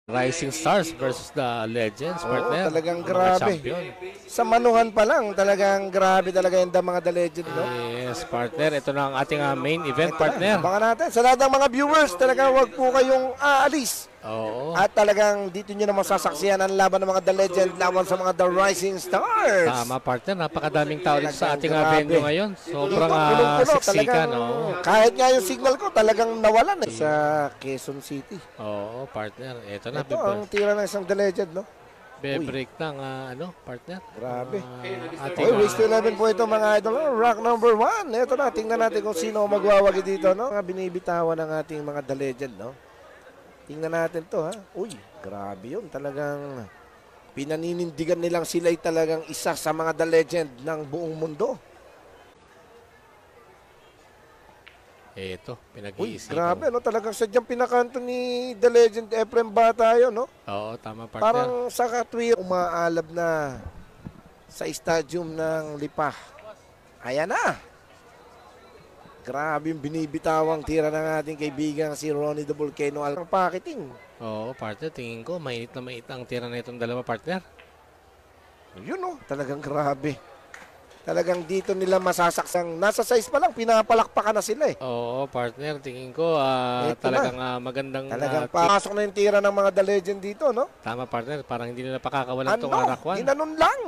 Rising Stars versus the Legends, partner. Talagang Mga grabe. champion. Sa manuhan pa lang, talagang grabe talaga yung mga The Legend, no? Yes, partner. Ito na ang ating main event, Ito partner. na, abangan natin. Sa lahat ng mga viewers, talagang wag po kayong aalis. Oo. At talagang dito nyo na masasaksihan ang laban ng mga The Legend laban sa mga The Rising Stars. Tama, partner. Napakadaming tao dito sa ating Grabe. venue ngayon. Sobrang Punong-puno, siksikan. talagang, Oo. kahit nga yung signal ko, talagang nawalan sa Quezon City. Oo, partner. Ito na. Ito ang tira ng isang The Legend, no? Be-break ng partner. Grabe. Ating, Okay, race to 11 po ito mga idol. Rock number 1. Ito na, tingnan natin kung sino magwawagi dito, no? Mga binibitawan ng ating mga The Legend, no? Tingnan natin to, ha? Uy, grabe yun. Talagang pinaninindigan nilang sila ay talagang isa sa mga The Legend ng buong mundo. ito, Uy, pinag-iisipan. grabe, no? Talagang sadyang pinakanto ni The Legend Efrem Bata yun, no? Oo, tama, partner. Parang sa katwir, umaalab na sa stadium ng Lipa. Ayan na. Grabe yung binibitawang tira ng ating kaibigan si Ronnie the Volcano Al packaging. Oo, partner. Tingin ko, mainit na mainit ang tira na itong dalawa, partner. Yun, no? Talagang grabe. Talagang dito nila masasaksang. Nasa size pa lang, pinapalakpakan na sila eh. Oo, partner. Tingin ko, Ito talagang magandang... Talagang pasok na yung tira ng mga The Legend dito, no? Tama, partner. Parang hindi nila pakakawalan itong Arakwan. Ginanon lang.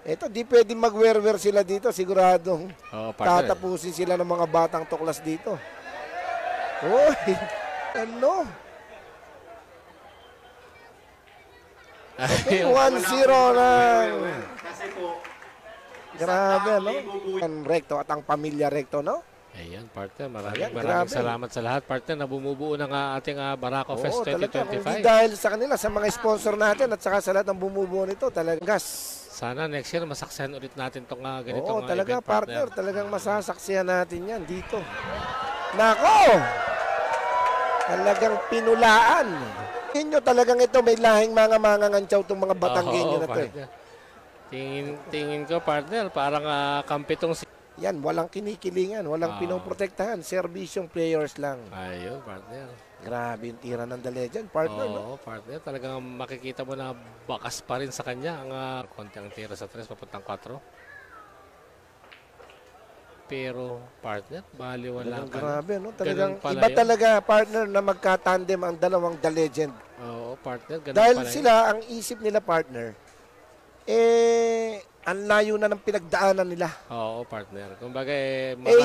Ito, di pwede mag-wear-wear sila dito. Siguradong Oo, partner. tatapusin sila ng mga batang tuklas dito. Uy, ano? Okay, 1-0 lang. Grabe, no? Ang Recto at ang pamilya Recto, no? Ayan, partner. Ayan, Maraming grabe. salamat sa lahat, partner, na bumubuo ng ating Barako Fest Talaga, hindi 2025. dahil sa kanila, sa mga sponsor natin at saka sa lahat ng bumubuo nito, talagang gas. Sana next year masaksihan ulit natin itong ganitong Talaga, event, partner. Talagang masasaksihan natin yan dito. Nako! Talagang pinulaan. Inyo talagang ito, may lahing mga ngantsaw itong mga Batanggenyo na to. Partner. Tingin ko, partner, parang kampitong Yan, walang kinikilingan, walang pinoprotektahan. Serbisyong players lang. Ayun, partner. Grabe yung tira ng The Legend, partner, no? Oo, partner. Talagang makikita mo na bakas pa rin sa kanya ang konti ang tira sa 3, papuntang 4. Pero, partner, baliwala pa. Grabe, no? Talagang pala iba yun. talaga, partner, na magkatandem ang dalawang The Legend. Oo, partner. Ganun Dahil pala sila, ang isip nila, partner, ang layo na ng pinagdaanan nila. Oo, partner. Kumbaga,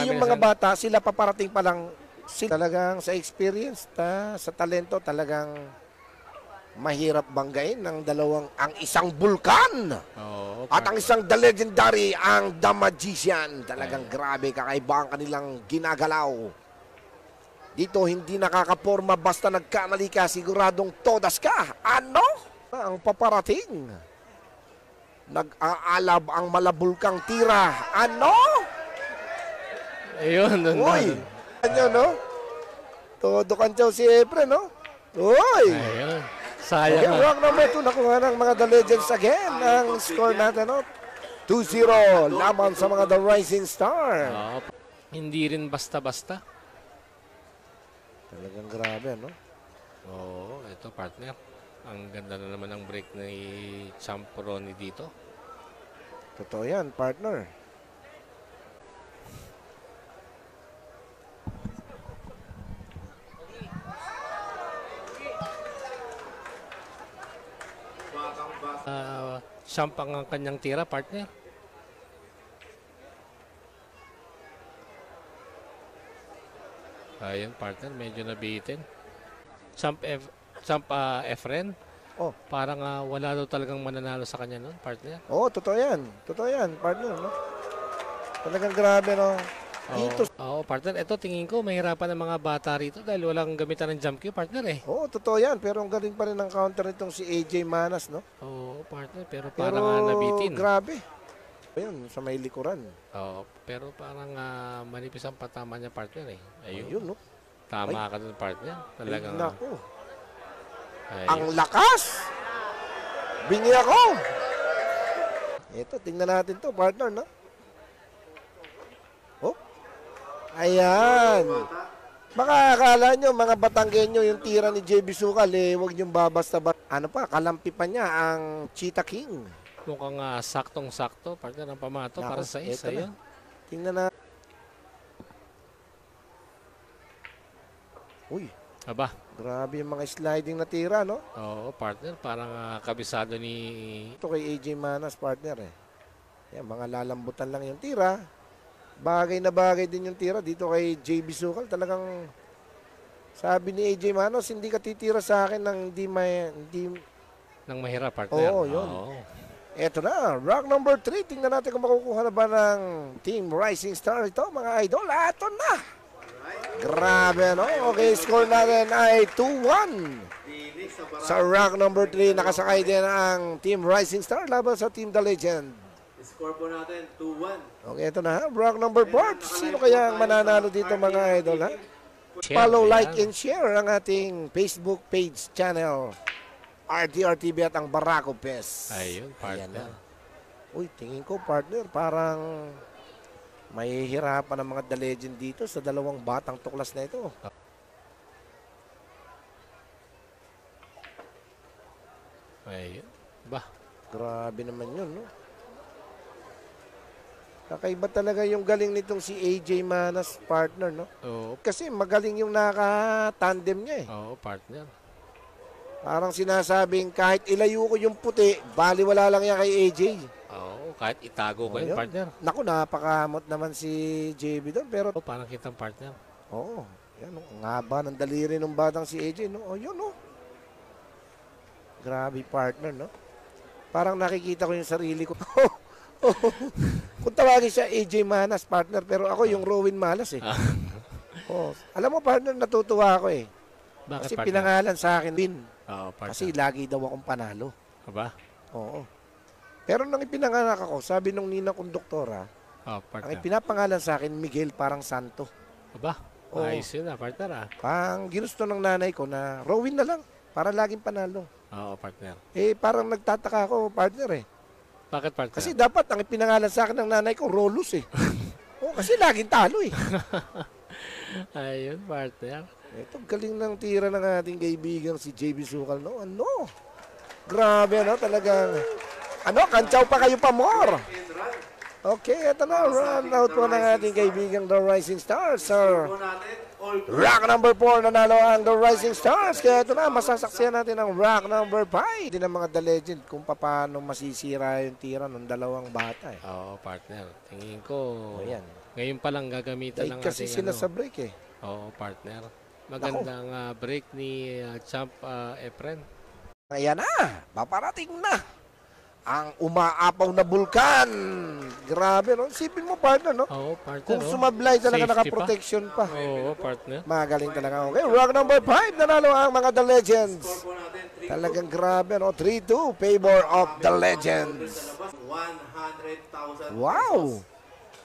Yung mga bata, sila paparating pa lang, sila talagang sa experience, sa talento, talagang mahirap banggain ng ang isang bulkan Oo, at ang isang The Legendary, ang The Magician. Talagang grabe, kakaiba ang kanilang ginagalaw. Dito, hindi nakakaporma basta nagkamali ka, siguradong todas ka. Ano? Ang paparating. Nag-aalab ang malabulkang tira. Ano? Ayun, Uy! Ano, no? Todo kantyaw si Efren, no? Uy! Ayun. Okay, Sayang. rock number 2. Nakuha ng mga The Legends again. Ang score natin, no? 2-0. Laban sa mga The Rising Star. Oo, hindi rin basta-basta. Talagang grabe, no? Oo, ito, partner. Ang ganda na naman ng break ni Champ Ronnie dito. Totoo yan, partner. Champ ang kanyang tira, partner. Ayun, partner, medyo nabitin. Champ Efren. Oh. Parang wala daw talagang mananalo sa kanya nun, partner. Totoo yan. Totoo yan, partner, no? Talagang grabe, no? Dito. Oo, partner. Ito, tingin ko, mahirapan ng mga bata rito dahil walang gamitan ng jump cue, partner eh. Totoo yan. Pero ang galing pa rin ng counter nitong si AJ Manas, no? Oo, partner. Pero parang nabitin. Grabe. Ayun, sa may likuran. Oo, pero parang manipis ang patama niya, partner eh. Ayun, no? Tama ka dun, partner. Talagang... Naku. Ayun. Ang lakas! Bingi ako! Ito, tingnan natin to, partner, no? Ayan. Baka akala nyo, mga Batanggenyo, yung tira ni JB Sukal, huwag nyo babasta ba. Ano pa, kalampi pa niya ang Cheetah King. Mukhang saktong-sakto, partner, ang pamato para sa Eto isa. na. Tingnan na. Uy, Aba, grabe yung mga sliding na tira, no? oo, partner, parang kabisado ni... Ito kay AJ Manas, partner eh. Yan, mga lalambutan lang yung tira. Bagay na bagay din yung tira dito kay JB Sukal. Talagang sabi ni AJ Manos, hindi ka titira sa akin ng hindi. Nang mahirap, partner. Oo, yun. Oo. Eto na, rock number 3. Tingnan natin kung makukuha na ba ng Team Rising Star ito, mga idol. Eto na! Grabe, no? Okay, score natin ay 2-1. Sa rock number 3, nakasakay din ang Team Rising Star laban sa Team The Legend. Score po natin, 2-1. Okay, ito na ha. Rock number 4. Sino kaya ang mananalo dito, mga idol, ha? Share, Follow, ayan. like, and share ang ating Facebook page channel. RTR TV at ang Barako Pes. Ayun, Ayan partner. na. Uy, tingin ko, partner, parang may hirapan ng mga The Legend dito sa dalawang batang tuklas na ito. Ayun. Ba, Grabe naman yun, no? Kakaiba talaga yung galing nitong si AJ Manas, partner, no? oo, Kasi magaling yung naka-tandem niya eh. oo, partner. Parang sinasabing kahit ilayo ko yung puti, baliwala lang yan kay AJ. Oo, kahit itago ko Ayun. yun, partner. Naku, napakamot naman si JB doon. Pero, Oo, parang kitang partner. oo, yan, ang haba ng daliri ng batang si AJ, no? O, yun, no? Grabe, partner, no? Parang nakikita ko yung sarili ko. Kung tawagin siya AJ Manas, partner, pero ako yung Rowan Malas, eh. Oh, alam mo, partner, natutuwa ako, eh. Bakit, Kasi partner? pinangalan sa akin din. Oo, partner. Kasi lagi daw akong panalo. Aba? Oo. Pero nang ipinanganak ako, sabi nung nina kong doktora, Oo, ang partner. ipinapangalan sa akin, Miguel parang santo. Aba? Oo. Ayos yun partner. Pang ginusto ng nanay ko na Rowin na lang para laging panalo. Oo, partner. Eh parang nagtataka ako, partner eh. Bakit, partner? Kasi dapat ang ipinangalan sa akin ng nanay ko, Rolus eh. Oo, kasi laging talo eh. Ayun, partner. Ito, galing ng tira ng ating kaibigan si JB Sukal, no? Ano? Grabe, ano? Talagang, ano? Kantsaw pa kayo pa more. Okay, ito na. Run out po ng ating kaibigang The Rising Stars, sir. Po natin, all Rock number 4, nanalo ang The Rising Stars. Kaya ito na, masasaksiyan natin ang rock number 5. Hindi ng mga The Legend kung paano masisira yung tira ng dalawang bata eh. Oo, partner. Tingin ko, O yan. ngayon pa lang gagamitan Dahil ng kasi ating sila sa break eh. Oo, partner. Magandang break ni Champ Efren. Ayan na, paparating na ang umaapaw na bulkan. Grabe, no? Sipin mo, partner, no? Oo, partner. Kung sumablay talaga, Safety naka-protection pa. Oo, partner. Magaling talaga. Okay, rock number 5, nanalo ang mga The Legends. po natin, 3 Talagang grabe, no? 3-2, favor of The Legends. sa labas, 100,000 Wow! pesos.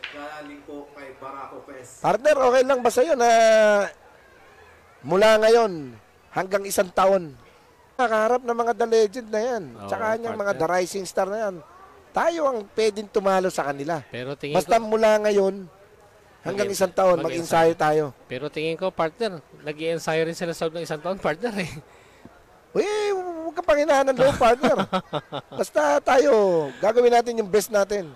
Galing po kay Barako Pes. Partner, okay lang ba sa'yo na mula ngayon hanggang 1 taon, nakaharap ng mga The Legend na yan. Oo, Tsaka yung mga partner. The Rising Star na yan. Tayo ang pwedeng tumalo sa kanila. Pero tingin Basta ko, mula ngayon hanggang 1 taon, mag-ensayo tayo. pero tingin ko, partner, nag-i-ensayo rin sila sa loob ng 1 taon, partner eh. Uy, huwag ka panginahan ng loob, partner. Basta tayo, gagawin natin yung best natin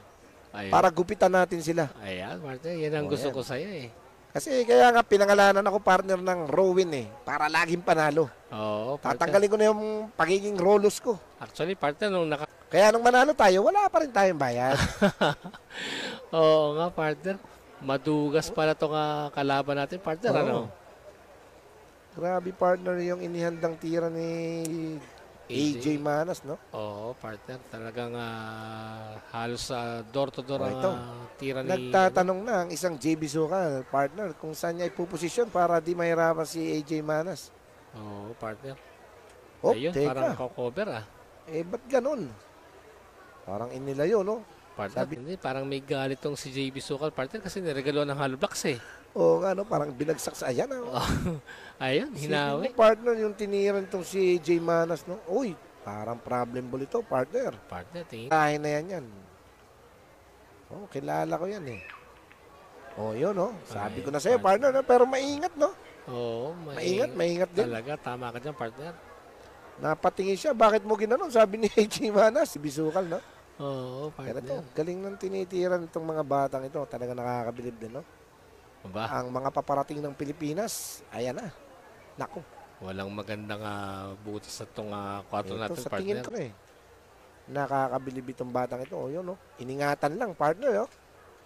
Ayun. para gupitan natin sila. Ayan, partner, yan ang Oo, gusto yan. ko sa'yo eh. Kasi kaya nga pinangalanan ako partner ng Rowan eh, para laging panalo. Oo, partner. Tatanggalin ko na yung pagiging Rolos ko. Actually, partner, nung Kaya nung manalo tayo, wala pa rin tayong bayad. Oo nga, partner. Madugas pala itong kalaban natin, partner. Oo. Ano? Grabe partner yung inihandang tira ni AJ Manas, no? Oo, partner. Talagang halos door-to-door Oh, ang ito. tira ni... Nagtatanong na ang isang JB Sukal, partner, kung saan niya ipuposisyon para di mahirapan si AJ Manas. Oo, partner. Oh, Ayun, parang teka. cover Eh, ba't ganun? Parang inilayo, no? Partner, hindi, parang may galit tong si JB Sukal, partner, kasi niregalo ng hollow blocks eh. O ano, parang binagsak sa ayan. Ah. Ayun, hinawi. Sino partner yung tiniran tong si AJ Manas, no? Uy, parang problem ball ito, partner. Partner, tingin. Tahin na yan. Oh, kilala ko yan eh. Oh, yun, no? Sabi ko na sa'yo, partner, no? Pero maingat, no? Oo, Maingat din. talaga, tama ka dyan, partner. Napatingin siya, bakit mo ginanon? Sabi ni AJ Manas, si Bisukal, no? Oo, Pero ito, partner. galing ng tinitiran itong mga batang ito. Talaga nakakabilib din, no? Aba, Ang mga paparating ng Pilipinas, ayan na. Naku, walang magandang butas sa itong kwarto ito natin, sa tingin partner. ko eh. Nakakabilib itong batang ito. O yun, no? Iningatan lang, partner, oh.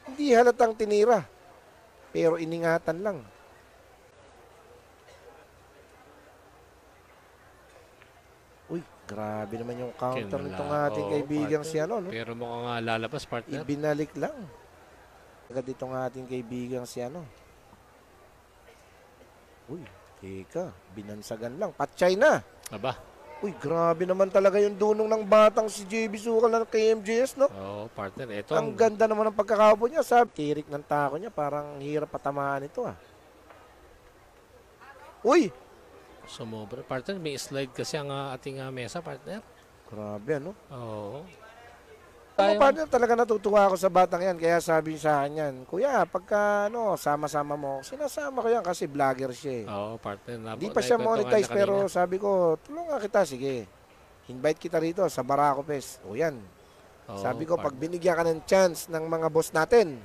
Hindi halatang tinira. Pero iningatan lang. Uy, grabe naman yung counter nitong ating Oo, kaibigang partner. si ano, no? Pero mukhang lalabas, partner. Ibinalik lang. Agad itong ating kaibigang si ano. Uy, teka, binansagan lang. Patchay na. Aba, Uy, grabe naman talaga yung dunong ng batang si JB Sukal na kay MJS, no? oo, partner. Ito, Ang ganda naman ng pagkakapo niya. Sabi, tirik ng tako niya. Parang hirap patamaan ito, ah. Uy, sumobra. Partner, may slide kasi ang ating mesa, partner. grabe, ano? Oo. Ako, partner, talaga natutuwa ako sa batang yan. Kaya sabi sa akin yan, Kuya, pagka ano, sama-sama mo, sinasama ko yan kasi vlogger siya eh. Oo, partner. Hindi pa siya Naikwentuhan monetize niya pero kanina. sabi ko, tulungan kita, sige. Invite kita rito sa Barako Fest. O yan. Oo, Sabi ko, pag partner. binigyan ka ng chance ng mga boss natin,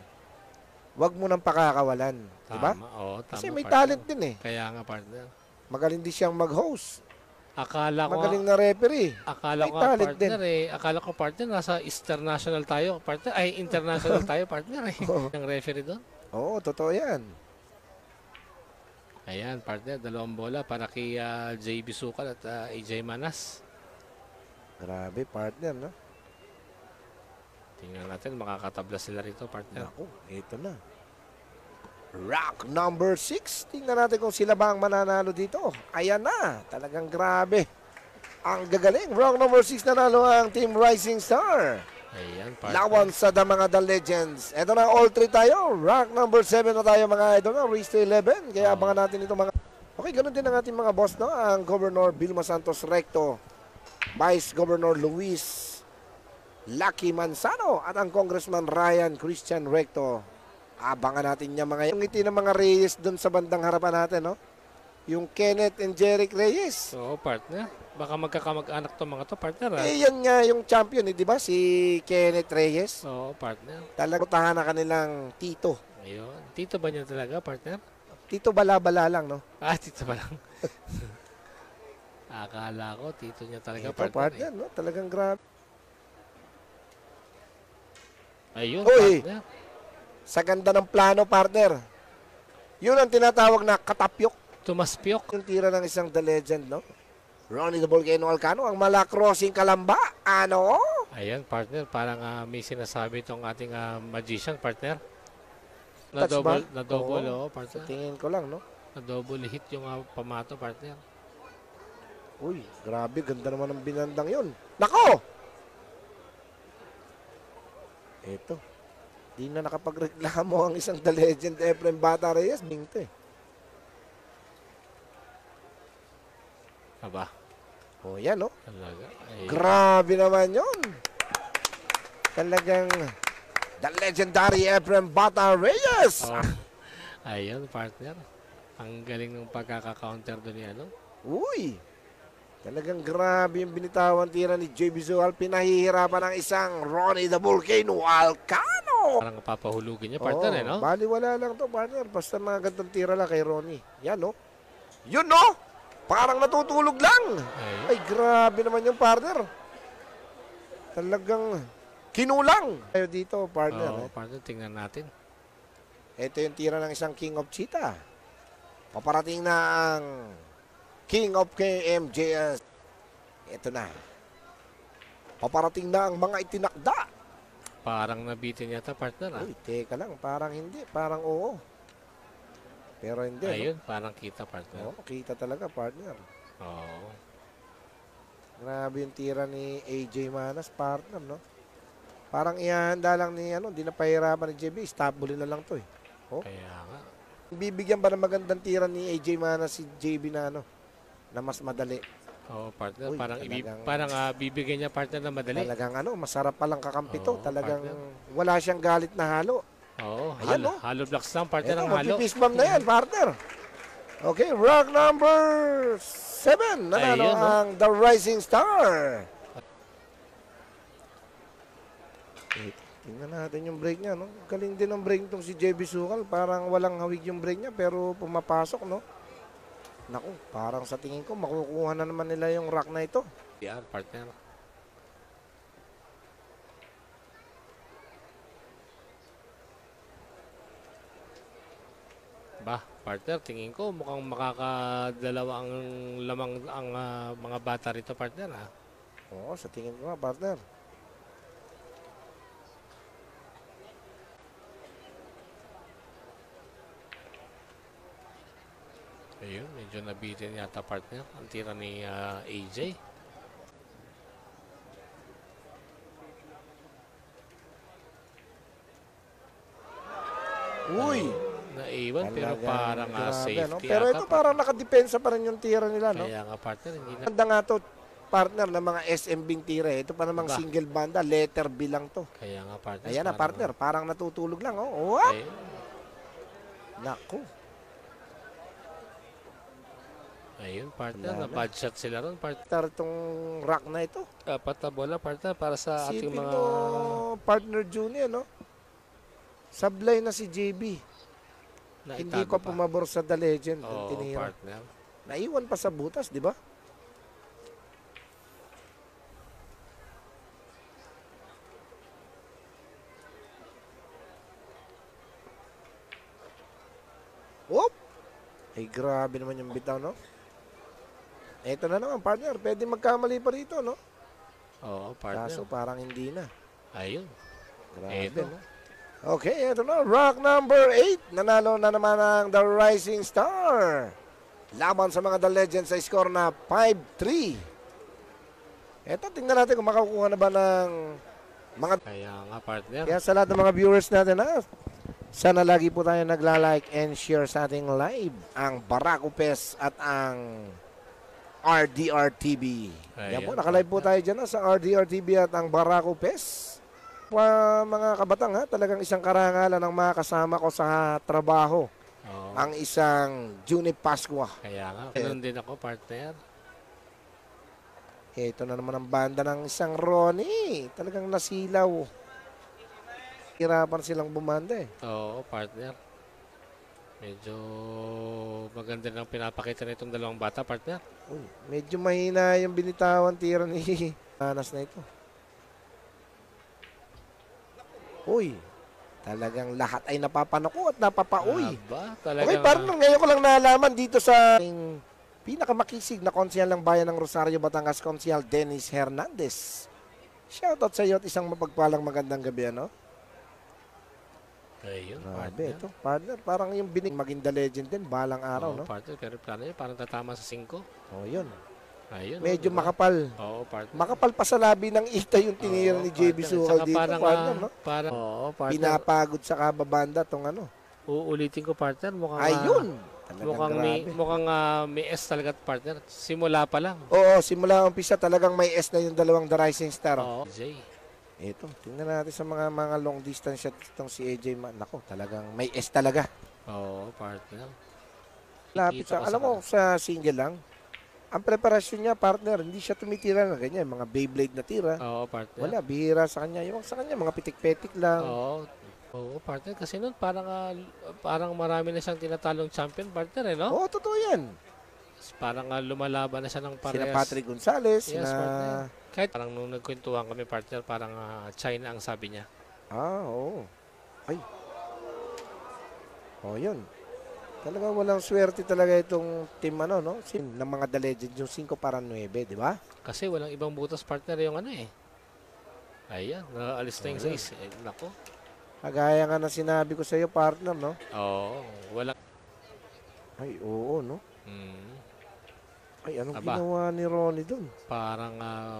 wag mo nang pakakawalan. Diba? Tama, oo, tama, Kasi may partner. talent din eh. Kaya nga, partner. Magaling din siyang mag-host. Akala ko, Magaling na referee. akala may ko nga, talent partner akala ko, partner, nasa international tayo, partner. Ay, international tayo, partner Oo. Ang referee doon. Oo, totoo yan. Ayan, partner, 2 bola para kay JB Sukal at AJ Manas. Grabe, partner, no? Tingnan natin, makakatabla sila rito, partner. Naku, ito na. Rock number 6. Tingnan natin kung sila ba ang mananalo dito. Ayan na. Talagang grabe. Ang gagaling. Rock number 6 nanalo ang Team Rising Star. Ayan, partner. Lawan sa mga The Legends. Ito na, all 3 tayo. Rock number 7 na tayo mga idol. Race to 11. Kaya abangan natin ito mga... Okay, ganun din ang ating mga boss, no? Ang Governor Vilma Santos Recto, Vice Governor Luis Lucky Manzano, at ang Congressman Ryan Christian Recto. Abangan natin niya mga... Yung ngiti ng mga Reyes doon sa bandang harapan natin, no? Yung Kenneth and Jeric Reyes. Oo, partner. Baka magkakamag-anak to mga to, partner. Eh, yan nga yung champion, di ba? Si Kenneth Reyes. Oo, partner. Talagang na kanilang tito. Ayun. Tito ba niya talaga, partner? Tito bala-bala lang, no? Tito pa lang. Akala ko, tito niya talaga, Ito, partner. partner, no? Talagang grabe. Ayun, Uy! partner. Sa ganda ng plano, partner. Yun ang tinatawag na katapyok. Tumaspyok. Yung tira ng isang The Legend, no? Ronnie the Volcano Alcano, ang Malacrosing Kalamba. Ano? Ayan, partner. Parang may sinasabi itong ating magician, partner. Touch ba? Na double, Oo. partner. Tingin ko lang, no? Na double hit yung pamato, partner. Uy, grabe. Ganda naman ng binandang yun. Nako! Eto. Di na nakapagreklamo ang isang The Legend, Efrem Bata Reyes. Bingto eh. Aba, O yan, no? talaga. Ay, Grabe naman yun. Talagang The Legendary Efrem Bata Reyes. oh. Ayun, partner. Ang galing ng pagkaka-counter doon ni ano. Uy! Talagang grabe yung binitawan tira ni JB Zuhal. Pinahihirapan ng isang Ronnie the Volcano Alcano. Parang papahulugin niya, partner, no? Baliwala lang to, partner. Basta mga gandang tira lang kay Ronnie. Yan, no? Yun, no? Parang natutulog lang. Ay, Ay, grabe naman yung partner. Talagang kinulang. Tayo dito, partner. oo, partner, tingnan natin. Ito yung tira ng isang King of Cheetah. Paparating na ang King of KMJS. Ito na. Paparating na ang mga itinakda. Parang nabitin yata, partner, Uy, teka lang. Parang hindi. Parang oo. Pero hindi. Ayun, parang kita, partner. No? Oo, kita talaga, partner. Oo. Grabe yung tira ni AJ Manas, partner, no? Parang ihahanda lang ni, hindi na pahirapan ni JB. Stopballin na lang to, eh. Kaya nga. Bibigyan ba ng magandang tira ni AJ Manas si JB na, na mas madali? Oo, partner. Uy, Parang bibigyan niya, partner, na madali. Talagang masarap palang kakampi to. Oo, Talagang partner. wala siyang galit na halo. Oo, Ayan, halo blocks lang, partner, Ito, ang halo. magpipis bomb na yan, partner. Okay, rock number 7. Nanalo Ayun, no? ang The Rising Star. Tingnan natin yung break niya, no? Galing din ang break itong si JB Sukal. Parang walang hawig yung break niya, pero pumapasok, no? Naku, parang sa tingin ko, makukuha na naman nila yung rock na ito. Yan, partner. Ba, partner, tingin ko mukhang makakadalawa ang lamang ang mga bata rito, partner, ha? Oo, sa tingin ko nga, partner. Ayun, medyo nabitin yata, partner. Ang tira ni AJ. Uy! Naiwan, pero Talagang parang grabe, safety no? Pero yata, ito parang nakadepensa pa rin yung tira nila, no? Kaya nga, partner, hindi na. Banda nga to, partner ng mga SMB tira. Ito pa namang Ba? single banda, letter B lang to. Kaya nga, partner. Ayan na, parang- partner. Parang natutulog lang, oh. What? Ayun. Naku. Ayun, partner. Wala na. Na-bad shot sila ron, partner. Tar itong rock na ito. Apat na bola, partner, para sa ating Sipin mga... mo, partner Junior, no? Sablay na si JB. Hindi naitago ko pumabor sa The Legend. ang Oo, tinira. partner. Naiwan pa sa butas, di ba? Whoop! Ay, grabe naman yung bitaw, no? Ito na naman, partner. Pwede magkamali pa rito, no? Oo, partner. Kaso parang hindi na. Ayun. Grabe, Eto. no? Okay, ito na. Rock number 8. Nanalo na naman ang The Rising Star. Laban sa mga The Legends sa score na 5-3. Ito, tingnan natin kung makakuha na ba ng mga... Kaya nga, partner. Kaya sa lahat ng mga viewers natin, sana lagi po tayo nagla-like and share sa ating live ang Barako Pes at ang RDR TV. Yan po, Ayan, nakalive po partner. tayo dyan sa RDR TV at ang Barako Pes. Mga kabatang, talagang isang karangalan ang makasama ko sa trabaho. Oo. Ang isang Juni Pascua. Kaya nga. Ganun din ako, partner. Ito na naman ang banda ng isang Ronnie. Talagang nasilaw. Hirapan silang bumanda eh. Oo, partner. Medyo maganda lang pinapakita nitong dalawang bata, partner. Uy, medyo mahina yung binitawan tira ni Anas na ito. Uy, talagang lahat ay napapanako at napapauy. Aba, Okay, talagang... parang ngayon ko lang nalaman dito sa pinakamakisig na konsyal ng bayan ng Rosario, Batangas, konsyal Dennis Hernandez. Shoutout sa iyo at isang mapagpalang magandang gabi, ano? Ayun, Grabe, partner. ito. Partner, parang yung binig maging the legend din, balang araw, Oo, no? partner. Pero plano niya, parang tatama sa 5. Oh, yun. Ayun. Medyo diba? makapal. Oo, partner. Makapal pa sa labi ng ita yung tinira Oo, ni JB partner. Sukal Saka dito, parang, partner, no? Parang, oo, partner. Pinapagod sa kababanda tong ano. Uulitin ko, partner. Mukhang, Ayun! Talagang mukhang grabe. may S talaga, partner. Simula pa lang. Oo, simula umpisa talagang may S na yung dalawang The Rising Star. Oo. Jay. Ito, tingnan natin sa mga long distance shot itong si AJ. Nako, talagang may S talaga. Oo, partner. Lapit Kita sa, ko alam mo, sa single lang, ang preparasyon niya, partner, hindi siya tumitira na ganyan, mga Beyblade na tira. Oo, partner. Wala, bihira sa kanya. Yung sa kanya, mga pitik-petik lang. Oo. Oo, partner. Kasi nun, parang marami na siyang tinatalong champion, partner, eh, no? Oo, totoo yan. Parang lumalaban na siya ng parehas. Sina Patrick Gonzalez, Yes, na... partner. Kahit parang nung nagkwentuhan kami, partner, parang China ang sabi niya. Oo. Ay. Oh, yun. Talagang walang swerte talaga itong team, ano, no? Ng mga The Legend, yung 5-9, di ba? Kasi walang ibang butas, partner, yung ano, eh. Ayan, naalis na yung Ayan. 6. Eh, nako. Kagaya nga na sinabi ko sa iyo, partner, no? Oo, walang... Ay, oo, no? Mm, Ay, anong Aba. ginawa ni Ronnie dun? parang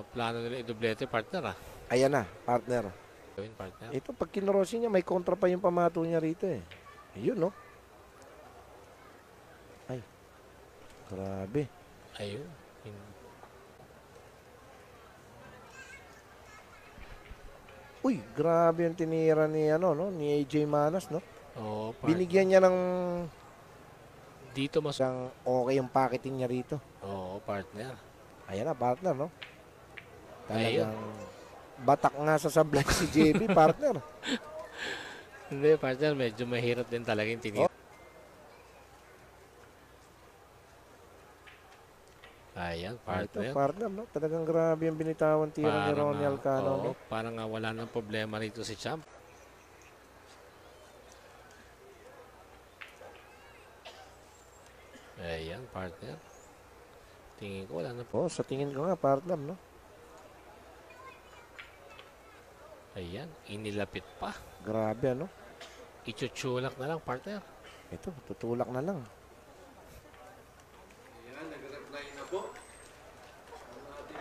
plano nila idoblete, partner, Ayan na, partner. Gawin, partner. Ito, pag kinorosi niya, may kontra pa yung pamato niya rito, eh. Ayun, no? Ay, grabe. Ayun. Uy, grabe yung tinira ni, ano, no? Ni AJ Manas, no? Oo, partner. Binigyan niya ng Dito mas... Ang okay yung packeting niya rito. Oo, partner. Ayan na, partner, no? Ayun. Talagang batak nga sa sablay si JB, partner. Hindi, partner. Medyo mahirap din talaga yung tinira. Ayan, Ito, partner. partner, no? Talagang grabe yung binitawan tira ni Ronnie Alcano, no? Parang nga wala nang problema rito si Champ. Ayan, partner. Tingin ko wala na. Oh, sa tingin ko nga, partner, no? Ayan, inilapit pa. Grabe, ano? Ichuchulak na lang, partner. Ito, tutulak na lang. Ayan, nag-reply na po. Ang ating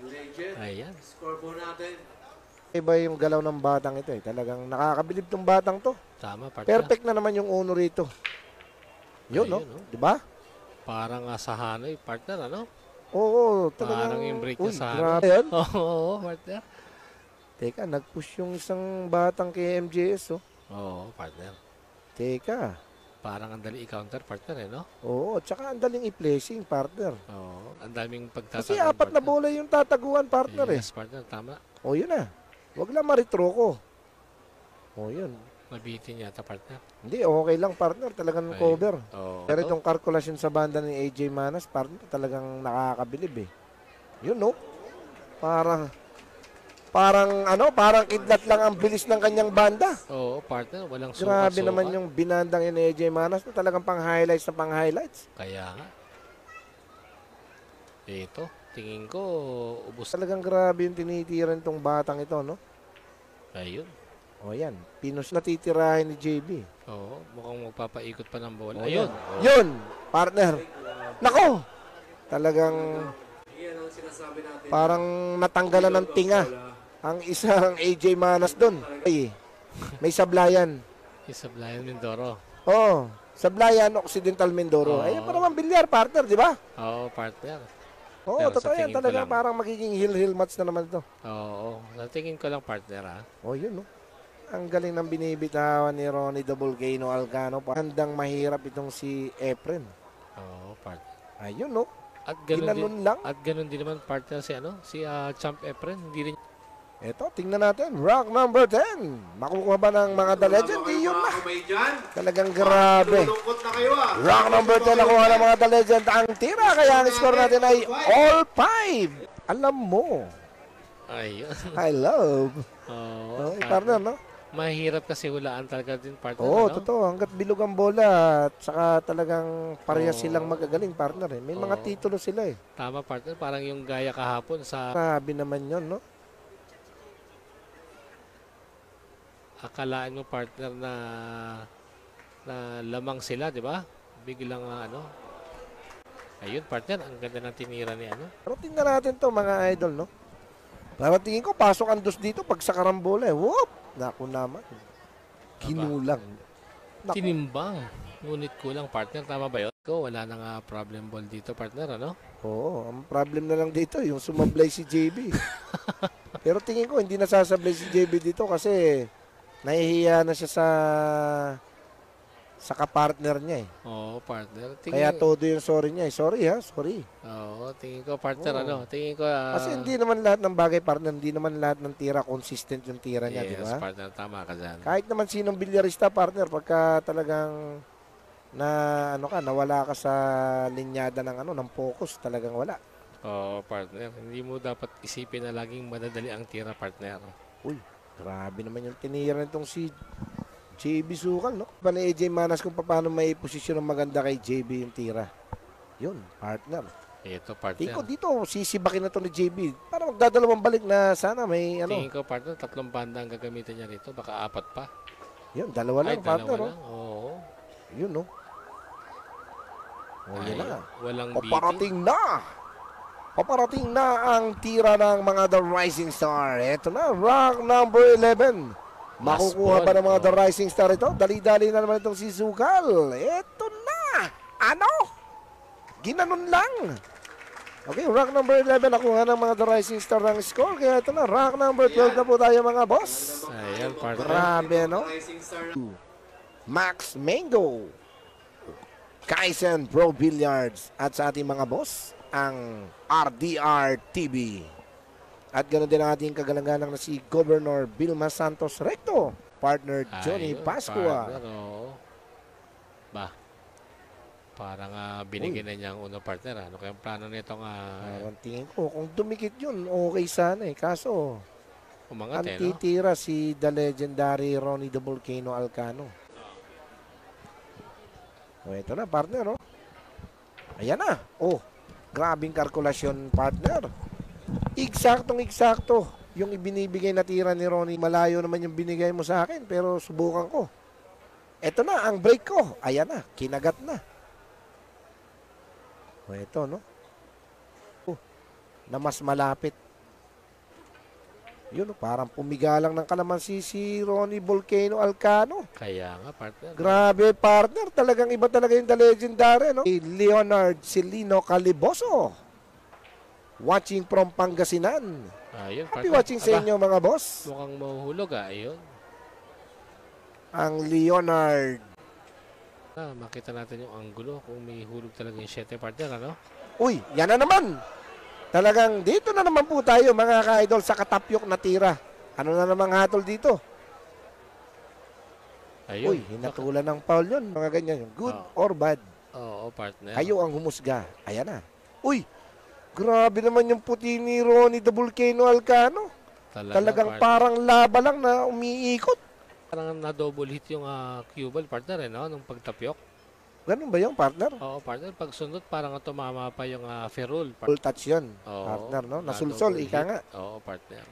legend. Ayan. Score po natin. Iba yung galaw ng batang ito, eh. Talagang nakakabilib tong batang to. Tama, partner. Perfect na naman yung uno rito. Yun, no? Ayun, no? Di ba? Parang nga sa Hanoi, partner, ano? Oo, talagang... Parang yung break Uy, niya sa grabe yan. Oo, partner. Teka, nag-push yung isang batang kay MJS, oh. Oo, partner. Teka. Parang ang dali i-counter, partner, eh, no? Oo, tsaka ang daling i-placing, partner. Oo, ang daming pagtatagal. Kasi apat na bola yung tataguan, partner, eh. Yes, partner, tama. O, yun na. Huwag lang maritro ko. O, yun. Mabitin yata, partner. Hindi, okay lang, partner. Talagang Ay, cover. Oo. Pero itong kalkulasyon sa banda ni AJ Manas, partner, talagang nakakabilib, eh. Yun, no? Parang kidlat lang ang bilis ng kanyang banda. Oo, partner, walang sukat-sukat. Grabe naman yung binandang yun ni AJ Manas na talagang pang-highlights na pang-highlights. Kaya nga. Ito, tingin ko, ubos. Talagang grabe yung tinitiran itong batang ito, no? Ayun. O yan, pinos na titirahin ni JB. Oo, mukhang magpapaikot pa ng bola. O, Ayun. Yun, partner. Nako! Talagang Yan ang sinasabi natin. parang natanggalan ng tinga ang isang AJ Manas doon. Ay, may sablayan. Isablayan Mindoro. Oo, sablayan, Occidental Mindoro. Oo. Ayun pa naman bilyar, partner, di ba? Oo, partner. Oo, Pero sa totoo yan. tingin ko Talagang lang. parang magiging hill-hill match na naman ito. Oo, sa tingin ko lang, partner, ha? O, yun, no? Ang galing ng binibitawan ni Ronnie the Volcano Alcano. Handang mahirap itong si Efren. Oo, partner. Ayun, no? At ganun Ginanon din, lang. at ganun din naman partner si Champ Efren, hindi rin Eto, tingnan natin. Rock number 10. Makukuha ba ng mga The Legend? Di yun na. Kamay dyan. Talagang grabe. Lulungkot na kayo ah. Rock number 10 nakuha ng mga The Legend. Ang tira, kaya ang score natin ay all 5. Alam mo. ayun. I love. Oo, Okay, partner, no? mahirap kasi hulaan talaga din partner. Oo, ano? totoo. Hanggat bilog ang bola at saka talagang pareha silang magagaling, partner. Eh. May mga Oo. titulo sila eh. Tama partner, parang yung gaya kahapon sa Grabe naman yun, no? akalaan mo partner na lamang sila, di ba? Biglang ayun partner, ang ganda ng tinira ni ano. Pero tingnan natin to mga idol, no? Para tingin ko, pasok ang dos dito pag sa karambola eh. Whoop! Naku naman. Kinulang. Naku. Tinimbang. Ngunit kulang partner, tama ba yun? Ko, wala na nga problem ball dito partner, ano? Oo, ang problem na lang dito, yung sumablay si JB. Pero tingin ko, hindi nasasablay si JB dito kasi nahihiya na siya sa kapartner niya eh. Oo, partner. Kaya todo yung sorry niya eh. Sorry ha, sorry. Oo, tingin ko partner, Oo. Tingin ko, Kasi hindi naman lahat ng bagay partner, hindi naman lahat ng tira consistent yung tira niya, di yes, ba? partner, tama ka dyan. Kahit naman sinong bilyarista partner, pagka talagang nawala ka sa linyada ng focus, talagang wala. Oo, partner. Hindi mo dapat isipin na laging madadali ang tira, partner. Uy, grabe naman yung tinira nitong si JB Sukal, no? Pa ni AJ Manas kung paano may posisyon ng maganda kay JB yung tira. Yun, partner. Ito, Tingin ko partner. dito, sisibakin na to ni JB. Para magdadalawang balik na sana may Tingin ko, partner, 3 banda ang gagamitin niya rito. Baka 4 pa. Yun, dalawa lang, Ay, partner. dalawa Oh. lang. Oo. Yun, no? Oh, yun Ay, na. walang beating. Paparating na! Paparating na ang tira ng mga The Rising Star. Ito na, rock number 11. Makukuha ball. ba ng mga The Oh. Rising Star ito? Dali-dali na naman itong si Sukal. Ito na! Ano? Ginanon lang. Okay, rock number 11. Nakuha ng mga The Rising Star ng score. Kaya ito na, rock number 12 na po tayo mga boss. Ayan, partner. Grabe, no? Rising star. Max Mango. Kaizen Pro Billiards at sa ating mga boss, ang RDR TV. At ganoon din ang ating kagalanganang na si Governor Vilma Santos Recto, partner Johnny Ayun, Pascua. partner, oo. Ba, parang binigyan na niya ang uno partner. Ano kayang plano nito Parang tingin ko, kung dumikit yun, okay sana eh. Kaso, umangat ang no? titira si the legendary Ronnie the Volcano Alcano. O, ito na, partner, oh. Ayan na. Oh, grabing kalkulasyon, partner. Eksaktong-eksakto yung ibinibigay na tira ni Ronnie. Malayo naman yung binigay mo sa akin, pero subukan ko. Ito na, ang break ko. Ayan na, kinagat na. O, ito, no? Oh, na mas malapit. Yun, parang pumigalang ng kalamansi si Ronnie Volcano Alcano. Kaya nga, partner. Grabe, partner. Talagang iba talaga yung the legendary, no? Leonard Silino Caliboso. Watching from Pangasinan. Ayun, Happy partner. watching sa inyo, mga boss. Mukhang mahuhulog ayun. Ang Leonard. Makita natin yung angulo kung may hulog talaga yung 7 partner, ano? Uy, yan na naman. Talagang dito na naman po tayo, mga ka-idol, sa katapyok na tira. Ano na namang hatol dito? Ayun. Uy, hinatulan ng foul yun. Mga ganyan. Good Oh. or bad. Oo, partner. Kayo ang humusga. Ayan na. Uy, grabe naman yung puti ni Ronnie the Volcano Alcano. Talagang partner. parang laba lang na umiikot. Parang na-double hit yung cue ball, partner, no? Nung pagtapyok. Ganun ba yung partner? Oo, partner. Pag sunod, parang tumama pa yung ferrule. Full touch yun, Oo, partner, no? Nasulsol, na-double ika hit. nga. Oo, partner.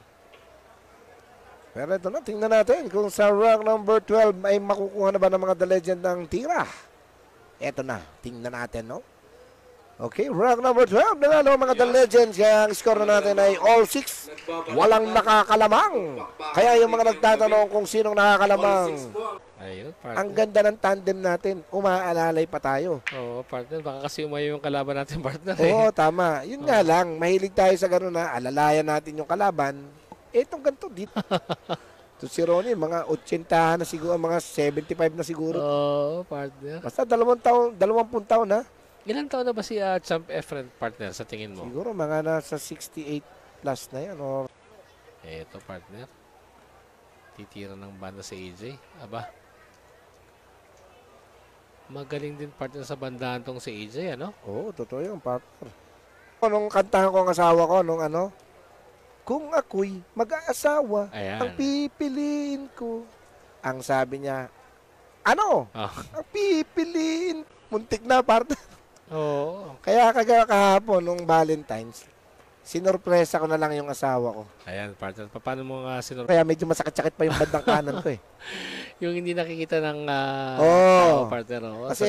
Pero ito na, tingnan natin kung sa rank number 12 ay makukuha na ba ng mga The Legend ng tira. Ito na, tingnan natin, no? Okay, rank number 12, nanalo mga The Legends. Kaya ang score na natin ay all 6. Walang nakakalamang. Kaya yung mga nagtatanong kung sinong nakakalamang, Ayun, partner. ang ganda ng tandem natin, umaalalay pa tayo. Oo, partner. Baka kasi umayo yung kalaban natin, partner. Eh. Oo, tama. Yun nga lang, mahilig tayo sa gano'n na alalayan natin yung kalaban. Etong ganito dito. To si Ronnie, mga 80 na siguro, mga 75 na siguro. Oo, partner. Basta 20 taon na. Ilan taon na ba si Champ Efren, partner, sa tingin mo? Siguro mga nasa 68 plus na yan. O, Eto, partner. Titira ng banda sa AJ. Aba. Magaling din, partner, sa bandahan tong si AJ, ano? oo, totoo yung partner. Nung kantahan ko ang asawa ko, nung ano, kung ako'y mag-aasawa, Ayan. ang pipiliin ko. Ang sabi niya, ano? Oh. Ang pipiliin. Muntik na, partner. Oo. Kaya kahapon, nung Valentine's, sinorpresa ko na lang yung asawa ko. Ayan, partner. Paano mo sinur... Kaya medyo masakit-sakit pa yung bandang kanan ko eh. Yung hindi nakikita ng Oo. partner. Oo. Kasi,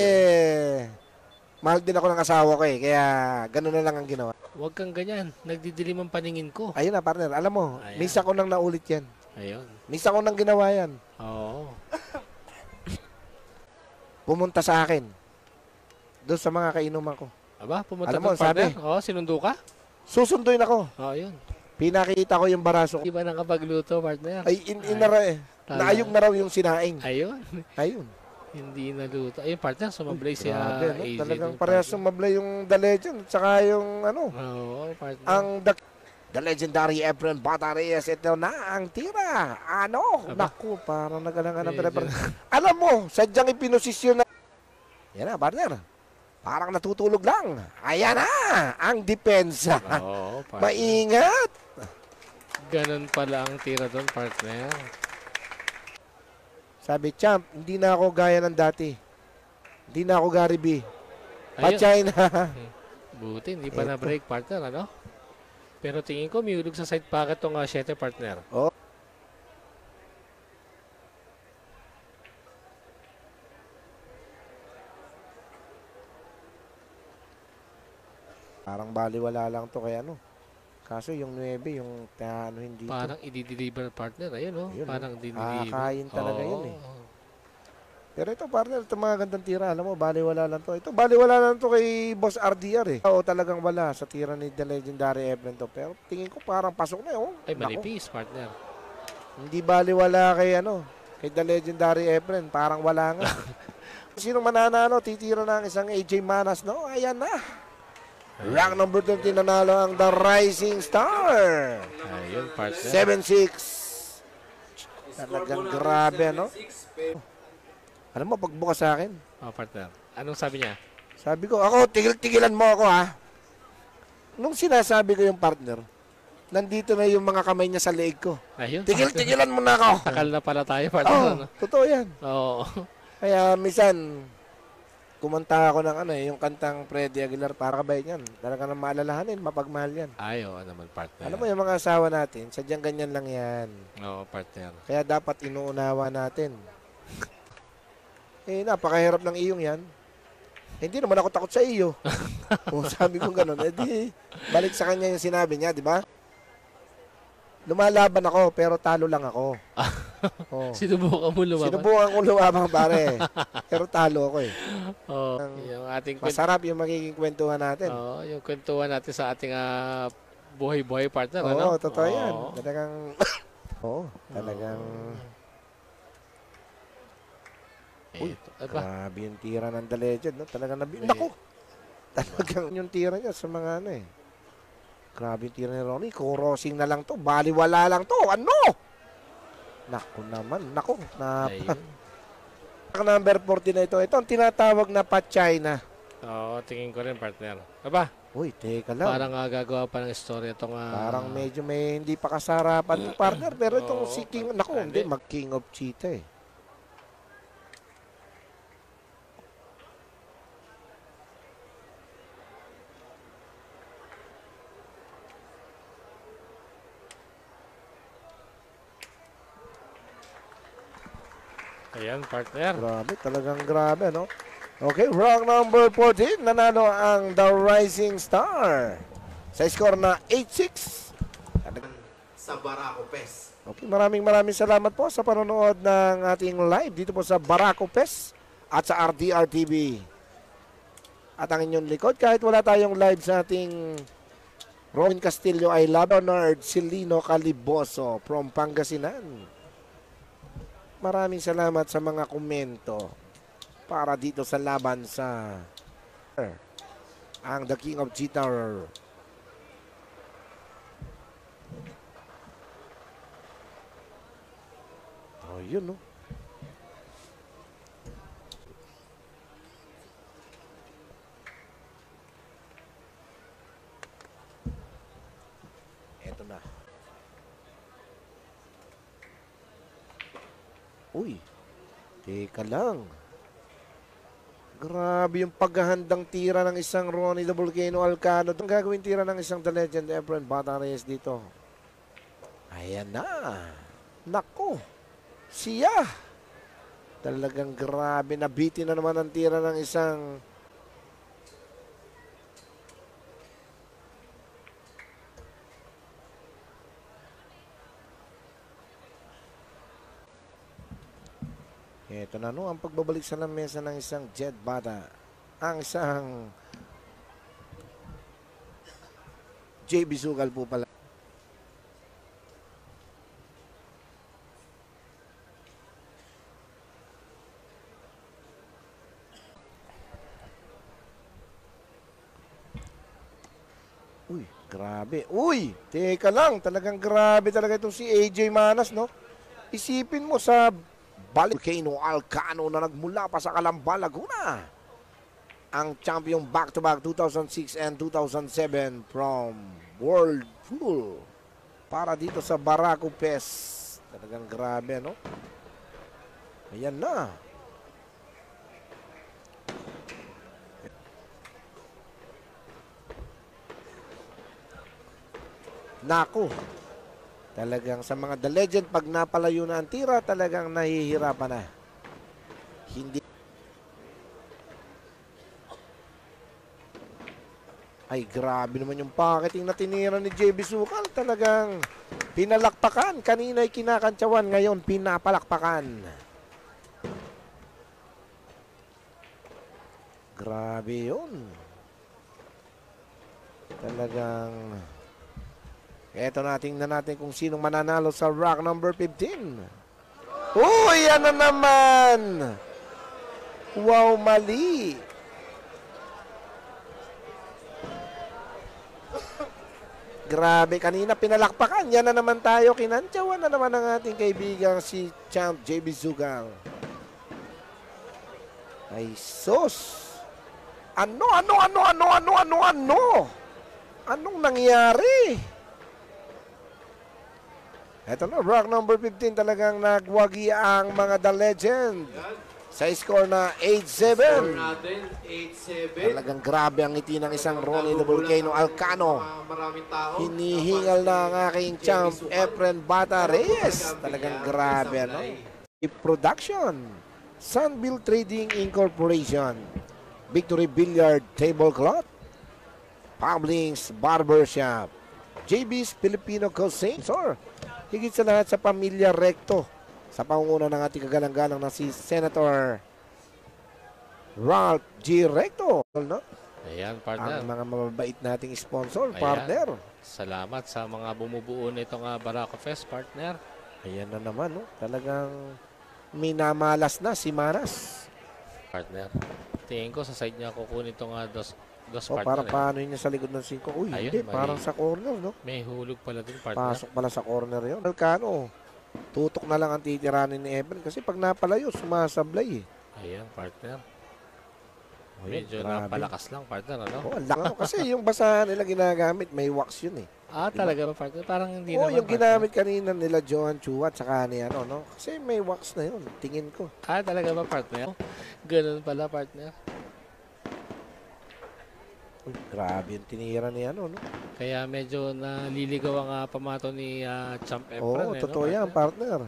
mahal din ako ng asawa ko eh. Kaya, ganun na lang ang ginawa. Huwag kang ganyan. Nagdidilim ang paningin ko. Ayun na, partner. Alam mo, Ayan. misa ko nang naulit yan. Ayun. Misa ko nang ginawa yan. Oo. Pumunta sa akin. Doon sa mga kainuman ko. Aba, pumunta Alam mo, doon, partner. sabi. Oo, sinundo ka? Susunduin ako. Oo, yun. Pinakita ko yung baraso ko. Di ba nakapagluto, partner? Ay, inara eh. Tala. Naayog na raw yung sinaing. Ayun. Ayun. Hindi naluto. Ayun, partner. Sumablay si Grabe, no? AJ. Talagang dun, parehas partner. sumablay yung The Legend at saka yung ano, Oo, partner. ang The legendary Efren Batarez. Ito na ang tira. Ano? Aba. Naku, parang nagalangan ng Medyo- Alam mo, sadyang ipinosisyon na. Yan na, partner. Parang natutulog lang. Ayan na, ang depensa. Oo, partner. Maingat. Ganun pala ang tira doon, partner. Sabi, champ, hindi na ako gaya ng dati. Hindi na ako Gary B. Ayun. Pachay na. Buti, hindi pa Eto. na-break, partner, ano? Pero tingin ko, may ulog sa side pocket tong 7, partner. Parang baliwala lang to kaya ano. Kaso yung 9, yung ano hindi to. Parang i-deliver, partner. Ayun, oh. Ayun, Parang dinideliver. Kakain talaga Oo. yun eh. Pero ito partner, ito mga gandang tira. Alam mo, baliwala lang to. Ito baliwala lang to kay Boss RDR eh. Oo, talagang wala sa tira ni The Legendary Efren to. Pero tingin ko parang pasok na yun. Ay, Naku, manipis, partner. hindi baliwala kay ano, kay The Legendary Efren. Parang wala nga. Sino mananalo? Titira ng isang AJ Manas, no? Ayan na. Rank number 20 nanalo ang The Rising Star. Ayun, partner. 7-6. Talagang grabe, no? Alam mo, pagbukas sa akin, Partner. Anong sabi niya? sabi ko, ako, tigil-tigilan mo ako, ha? Nung sinasabi ko yung partner, nandito na yung mga kamay niya sa leeg ko. Ayun. Tigil-tigilan mo na ako. Takal na pala tayo, partner. Oo, Ano? totoo yan. Oo. Kaya, minsan, kumanta ako ng yung kantang Freddy Aguilar, para kabay niyan. Talaga nang maalalahanin, mapagmahal yan. Ay, oo naman, partner. Alam mo, yung mga asawa natin, sadyang ganyan lang yan. Oo, partner. Kaya dapat inuunawa natin. Napakahirap ng iyong yan. Hindi naman ako takot sa iyo. Kung sabi ko gano'n, balik sa kanya yung sinabi niya, di ba? Lumalaban ako, pero talo lang ako. Oh. Sinubukan mo lumaban. Sinubukan ko lumabang, pare. Pero talo ako eh. Oo. Yung ating Masarap yung magiging kwentuhan natin. Oo, yung kwentuhan natin sa ating buhay-buhay partner, Oo, ano? totoo yan. Oo. Talagang, talagang, uy, grabe yung tira ng The Legend, no? Talagang naku! Talagang yung tira niya sa mga grabe yung tira ni Ronnie. Crossing na lang to. Baliwala lang to. Ano? Naku naman. Naku. Number 40 na ito. Ito ang tinatawag na pa-China. Oo, tingin ko rin, partner. Aba, uy, teka lang. parang gagawa pa ng story itong... Parang medyo may hindi pa kasarapan ng partner. Pero itong si King, naku, hindi. Mag-King of Cheetah eh. Ayan, partner. Grabe, talagang grabe, no? Okay, round number 14. Nanalo ang The Rising Star. Sa score na 8-6. Sa Barako Pes. Okay, maraming salamat po sa panonood ng ating live dito po sa Barako Pes at sa RDR TV. At ang inyong likod, kahit wala tayong live sa ating Robin Castillo, ay Leonard Silino Caliboso from Pangasinan. Maraming salamat sa mga komento para dito sa laban sa ang The King of Cheetah. Oh, yun, no? Eto na. Uy, teka lang. Grabe yung paghahandang tira ng isang Ronnie the Volcano Alcano. Ang gagawin tira ng isang The Legend Efren Bata Reyes dito. Ayan na. Nako. Siya. Talagang grabe. Nabitin na naman ang tira ng isang ito na, no, ang pagbabalik sa lamesa ng isang Jet Bata. Ang isang JB Sugal po pala. Uy, grabe. Uy, teka lang. Talagang grabe talaga itong si AJ Manas, no? Isipin mo sa Volcano Alcano na nagmula pa sa Calamba, Laguna. Ang champion back-to-back 2006 and 2007 from World Pool. Para dito sa Barako Pes. Talagang grabe, no? Ayan na. Nako. Talagang sa mga The Legend, pag napalayo na ang tira, talagang nahihirapan na. Hindi. Ay, grabe naman yung pocketing na tinira ni JB Sukal. Talagang pinalakpakan. Kanina'y kinakantsawan, ngayon pinapalakpakan. Grabe yun. Talagang... Eto na, tingnan natin kung sinong mananalo sa rack number 15. Uy, yan na naman! Wow, mali. Grabe, kanina pinalakpakan. Yan na naman tayo. Kinantyawan na naman ang ating kaibigang si Champ JB Sugal. Ay, sus. Ano? Anong nangyari? Eto na, rock number 15 talagang nagwagi ang mga The Legend. Sa score na 8-7. Score natin, 8-7. Talagang grabe ang ngiti ng isang Ronnie the Volcano Alcano. Maraming tao. Hinihingal na ang aking champ, Efren Bata Reyes. Talagang grabe, ano? Production. Sunbill Trading Incorporation. Victory Billiard Tablecloth. Pablings Barbershop. JB's Filipino Cuisine. Sir, higit sa lahat sa Pamilya Recto. Sa pangunguna ng ating kagalang-galang na si Senator Ralph G. Recto. No? Ayan, partner. Ang mga mababait nating sponsor, Ayan. partner. Salamat sa mga bumubuo nitong Barako Fest, partner. Ayan na naman, no? Talagang minamalas na si Maras. Partner. Tingin ko sa side niya kukunin itong dos O, partner. para paano niya sa likod ng 5? Uy, Ayun, hindi. mali. Parang sa corner, no? May hulog pala din, partner. Pasok pala sa corner yun. Alcano, tutok na lang ang titiranin ni Evan kasi pag napalayo, sumasablay eh. Ayan, partner. Ayun, Medyo grabe. napalakas lang, partner, ano? Oh, ano, kasi yung basahan nila ginagamit, may wax yun eh. Talaga ba, partner? Parang hindi Oh, naman, yung partner. ginamit kanina nila Johan Chua at saka ni ano, no? Kasi may wax na yun, tingin ko. Talaga ba, partner? Ganun pala, partner. Uy, grabe yung tinira ni ano, no? Kaya medyo naliligaw ang pamato ni Champ Efren. Oo, totoo yan, partner.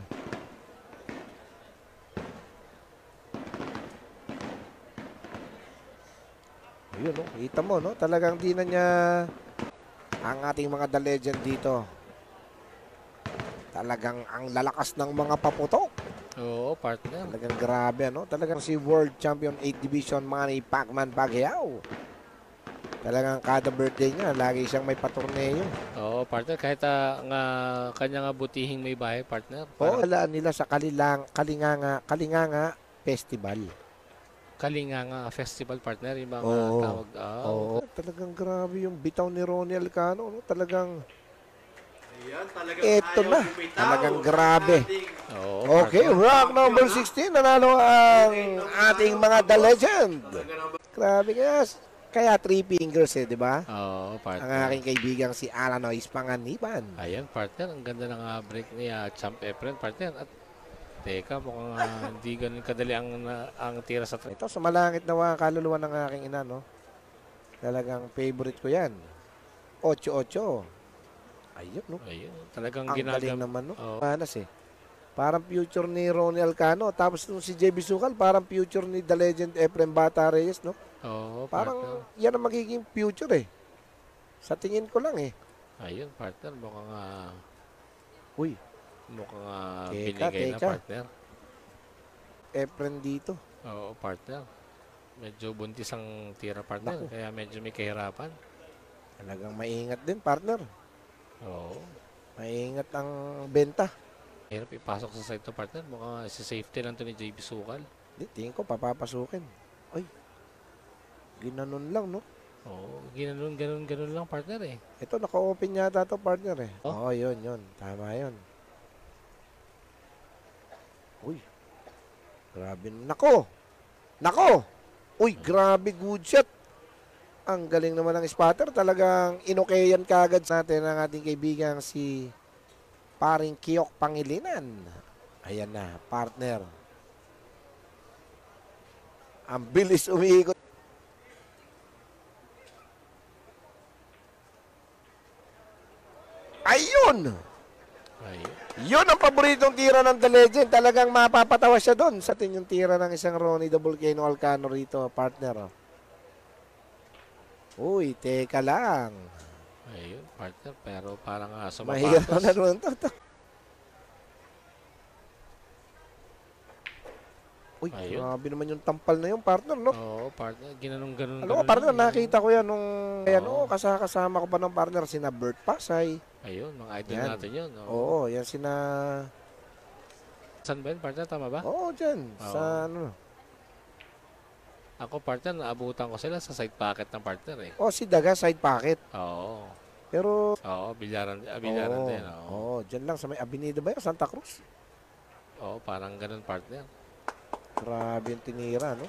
Ayun, no? Kita mo, no? Talagang di na niya ang ating mga The Legend dito. Talagang ang lalakas ng mga paputok. Oo, partner. Talagang grabe, no? Talagang si World Champion 8 Division Manny Pacman Pacquiao. Talagang kada birthday niya, lagi siyang may patorneo. Oo, partner. Kahit nga kanya nga butihing may bahay, partner. Oo, alaan nila sa Kalinganga Festival. Kalinganga Festival, partner. Yung mga Oo. tawag. Oo. Talagang grabe yung bitaw ni Ronnie Alcano. No? Talagang, Ayan, talagang eto ayaw na. bumitaw Talagang ng grabe. ating Oo, Okay, partner. rock number 16. Nanalo ang ating mga The Legend. talaga naman. Grabe kaya 3 fingers eh, di ba? Oo, Ang partner. aking kaibigang si Alanois Panganiban. Ayan, partner. Ang ganda ng break ni Champ Efren, partner. At teka, mukhang hindi ganun kadali ang tira sa Ito, sumalangit na mga kaluluwa ng aking ina, no? Talagang favorite ko yan. 8-8. Ayun, no? Ayun, talagang Ang galing ginagam. naman, no? Oo. Manas eh. Parang future ni Ronnie Alcano. Tapos nung si JB Sukal, parang future ni The Legend Efren Bata Reyes, no? Oo, Parang partner. yan ang magiging future eh. Sa tingin ko lang eh. Ayun, partner. Mukhang Uy, Teka, binigay na, teka. partner. Efren dito. Oo, partner. Medyo buntis ang tira, partner. Naku. Kaya medyo may kahirapan. Talagang maingat din, partner. Oo. Maingat ang benta. Hirap ipasok sa site to, partner. Mukhang si safety lang to ni JB Sukal. Di, tingin ko papapasukin. Uy, ginanon lang, no? Oo, ganun lang, partner eh. Ito, naka-open yata to, partner eh. Oh? Oo, yun. Tama yun. Uy, grabe. Nako! Uy, grabe, good shot. Ang galing naman ng spotter. Talagang inokayan kagad sa atin ang ating kaibigang si Paring Kiyok Pangilinan. Ayan na, partner. Ang bilis umiikot. Ayun! Ayun. Yun ang paboritong tira ng The Legend. Talagang mapapatawa siya doon sa atin yung tira ng isang Ronnie the Volcano Alcano rito, partner. Uy, teka lang. Ayun, partner. Pero parang Mahirap na sumapatos. naman to. Uy, Ayun. grabe naman yung tampal na yung partner, no? Oo, partner. Ganun. Alam ko, partner, lang, nakita ko yan nung, ayan, Oo. kasama ko pa ng partner, sina Bert Pasay. Ayun, mga idol Yan. natin yun. Oo, yan sina, Saan ba yun, partner? Tama ba? oo, dyan, Oo. sa, ano, Ako, partner, naabutan ko sila sa side pocket ng partner eh. O, si Daga, side pocket. Oo. Pero, Oo, bilyaran oo, din. Oo. dyan lang sa may Avenida ba yun? Santa Cruz? Oo, parang ganun, partner. Grabe yung tinira, no?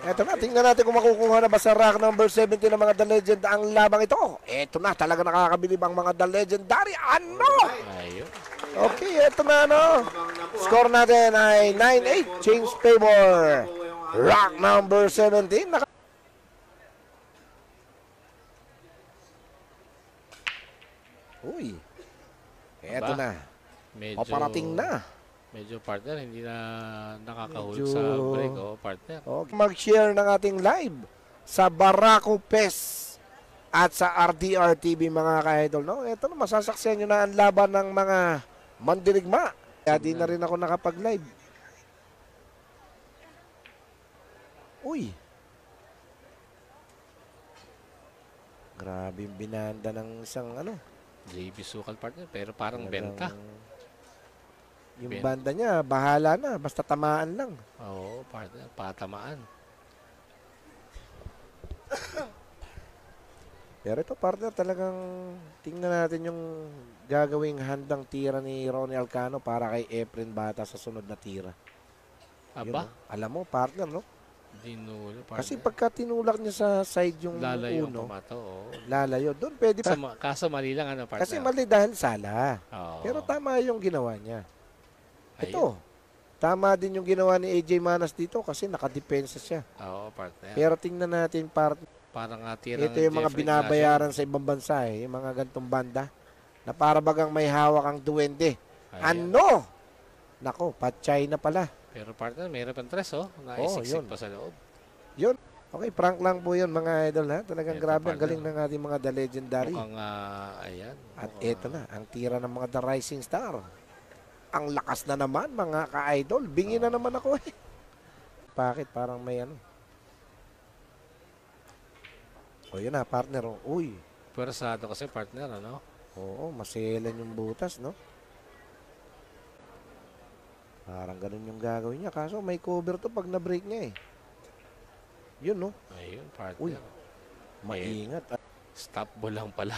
Eto na, tingnan natin kung makukuha na ba sa rack number 17 ng mga The Legend ang labang ito. Eto na, talaga nakakabilib ang mga The Legendary. Ano? Ayun. Okay, eto na, no? Abang na po, ha? Score natin ay 9-8, change favor. Rack number 17. Uy. Eto Aba, na. Medyo, Paparating na. Medyo, partner, hindi na nakakahul Medyo- sa break. Oo, partner. Okay. Mag-share ng ating live sa Barako PES at sa RDR TV mga ka-idol. No? Ito na, masasaksiyan nyo na ang laban ng mga mandirigma. Kaya di na rin ako nakapag-live. Uy. Grabe yung binanda ng isang ano. JB Sukal, partner, pero parang talagang- benta. Yung Ben- banda niya, bahala na. Basta tamaan lang. Oo, partner, patamaan. Pero ito partner, talagang tingnan natin yung gagawing handang tira ni Ronnie Alcano para kay Efren Bata sa sunod na tira. Yun, Aba, no? Alam mo, partner, no? dinulo, partner. Kasi pagka tinulak niya sa side yung lalayo ang uno, pamato. Oo. lalayo. Doon pwede pa. Kaso mali lang, ano, partner? Kasi mali dahil sala. Oo. Pero tama yung ginawa niya. Ayun. Ito, tama din yung ginawa ni AJ Manas dito kasi nakadepensa siya. Oo, partner. Pero tingnan natin, partner. Parang tira Ito yung mga binabayaran sa ibang bansa eh, yung mga gantong banda na para bagang may hawak ang duwende. Ano? Nako, patchay na pala. Pero partner, mayroon pang tres, oh. Naisiksik yun. pa sa loob. Yun. Okay, prank lang po yun mga idol ha. Talagang Eto, grabe, ang partner. galing ng ating mga The Legendary. Mukhang, ayan. At mukhang, eto na, ang tira ng mga The Rising Star. Ang lakas na naman mga ka-idol. Bingi na naman ako eh. Bakit? Parang may ano. O yun na, partner. Oh. Uy. Pwersado kasi, partner, ano? Oo, maselan yung butas, no? Parang ganun yung gagawin niya. Kaso may cover to pag na-break niya eh. Yun, no? Ayun, partner. Uy. Maingat. Stop ball lang pala.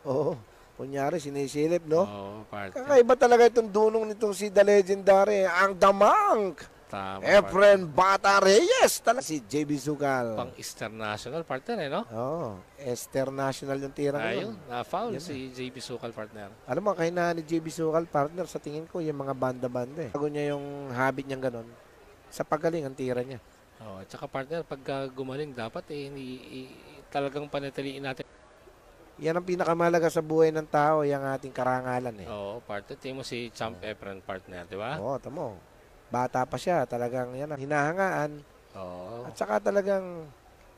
Oo. Kunyari, sinisilip, no? Oo, partner. Kakaiba talaga itong dunong nitong si The Legendary. Ang damang! Tama, Efren Bata Reyes. Talaga si JB Sugal. Pang Eastern National, partner, eh, no? Oo. Esther National yung tira Ayun, ngayon. na-foul Yan si JB Sukal, partner. Alam mo, kahinaan ni JB Sugal, partner, sa tingin ko, yung mga banda-banda eh. Bago niya yung habit niyang ganun, sa pagaling ang tira niya. Oh, at saka partner, pagka gumaling dapat talagang panatiliin natin. Yan ang pinakamalaga sa buhay ng tao, yung ating karangalan eh. Oo, partner. Tingin mo si Champ Efren, partner, di ba? Oo, tamo. Bata pa siya, talagang yan ang hinahangaan. Oo. At saka talagang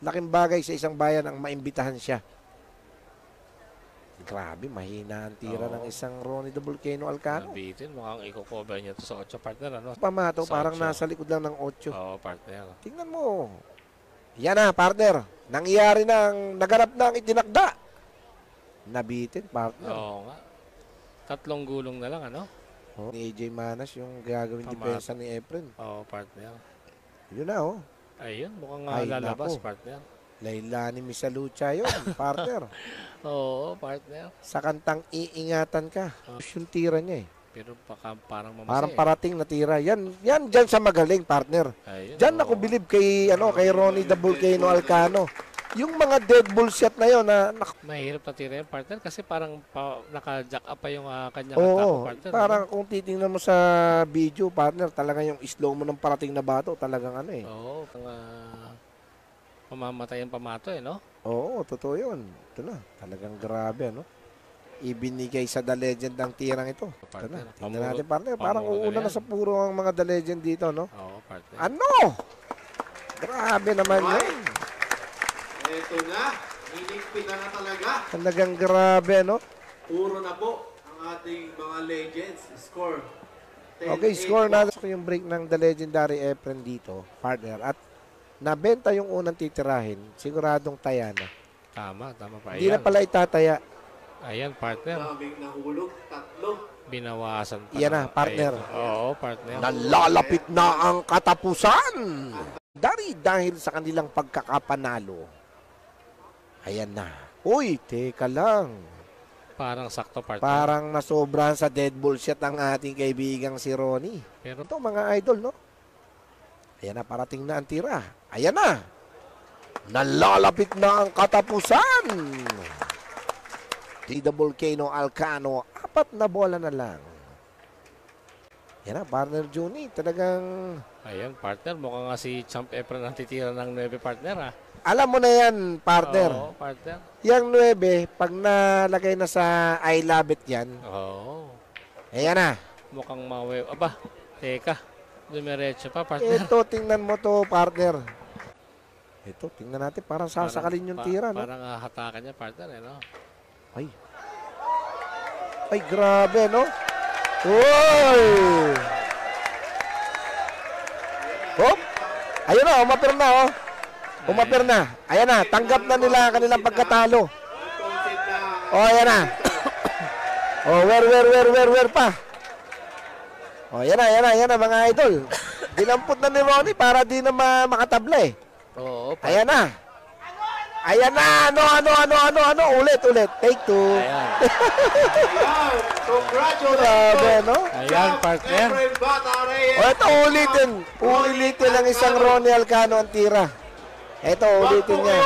laking bagay sa isang bayan ang maimbitahan siya. Grabe, mahina ang tira Oo. ng isang Ronnie the Volcano Alcano. Nabitin, mukhang i-cover niya to sa 8, partner, ano? Pamato, Sa parang otso. nasa likod lang ng 8. Oo, partner. Tingnan mo. Yan na, partner. Nangyari ng naganap na ang itinakda. Nabitin, partner. Oo nga. 3 gulong na lang, ano? Oh, ni AJ Manas yung gagawin Pamato. depensa ni Efren. Oo, partner. Yun na, oh. Ayun, mukhang Ay, lalabas, nako. partner. Lailani Misalucha yun, partner. Oo, partner. Sa kantang iingatan ka. Yung tira niya eh. Pero parang mamasi. Parang parating na tira. Yan dyan sa magaling, partner. Ayun, Diyan oo. ako bilib kay Ronnie the Volcano Alcano. Yung mga dead bull shot na yun na Mahirap na tira yung partner kasi parang naka-jack up pa yung kanyang oo, attack, partner. parang kung titingnan mo sa video, partner, talaga yung slow mo ng parating na bato, talagang ano eh. Oo, mamamatay ang pamato, eh, no? Oo, totoo yun. Ito na, talagang grabe, ano? Ibinigay sa The Legend ang tirang ito. Ito Partner, na, tingnan natin, partner. Parang pamuro uuna na na yan. sa puro ang mga The Legend dito, no? Oo, partner. Ano? Grabe naman yun. Eto na. Hinigpit na talaga. Talagang grabe, no? Puro na po ang ating mga legends. Score. 10-8 Okay, score po. natin yung break ng The Legendary Efren dito, partner. At nabenta yung unang titirahin, siguradong taya na. Tama pa. Hindi na pala itataya. Ayan, partner. Daming nahulog. 3. Binawasan pa. Yan na, naman. partner. Ayun. Oo, partner. Nalalapit na ang katapusan. dahil sa kanilang pagkakapanalo. Ayan na. Uy, teka lang. Parang sakto, partner. Parang nasobrahan sa dead ball shot ang ating kaibigang si Ronnie. Pero Ito mga idol, no? Ayan na, parating na ang tira. Ayan na. Nalalapit na ang katapusan. Tida Volcano Alcano, 4 na bola na lang. Yan na, partner Juni. Talagang, ayan, partner. Mukhang nga si Champ Efren ang titira ng 9, partner, ha? alam mo na yan, partner. Oo, partner. Yang 9, pag nalagay na sa I love it yan. Oo. Ayan na. Mukhang mawe. Aba, teka. Dumiretso pa, partner. Ito, tingnan mo to, partner. Ito, tingnan natin. Parang sasakalin yung tira, no? Parang hatakan niya, partner, eh, no? Ay. Ay, grabe, no? Uy! Hop! Ayun na, umapir na, oh. Umapir na. Ayan na, tanggap na nila kanilang pagkatalo. Oh, ayan na. Oh, where pa. Oh, ayan na, mga idol. Dinampot na ni Ronnie para di na makatabla, eh. Oo, Ayan na. Ayan na. Ano. Ulit. Take 2. Ayan. Ayan, congratulations! Grabe, no? Ayan, partner. Efren Bata Reyes. O, ito ulitin. Ulitin ang isang Ronnie Alcano ang tira. Ito, ulitin niya.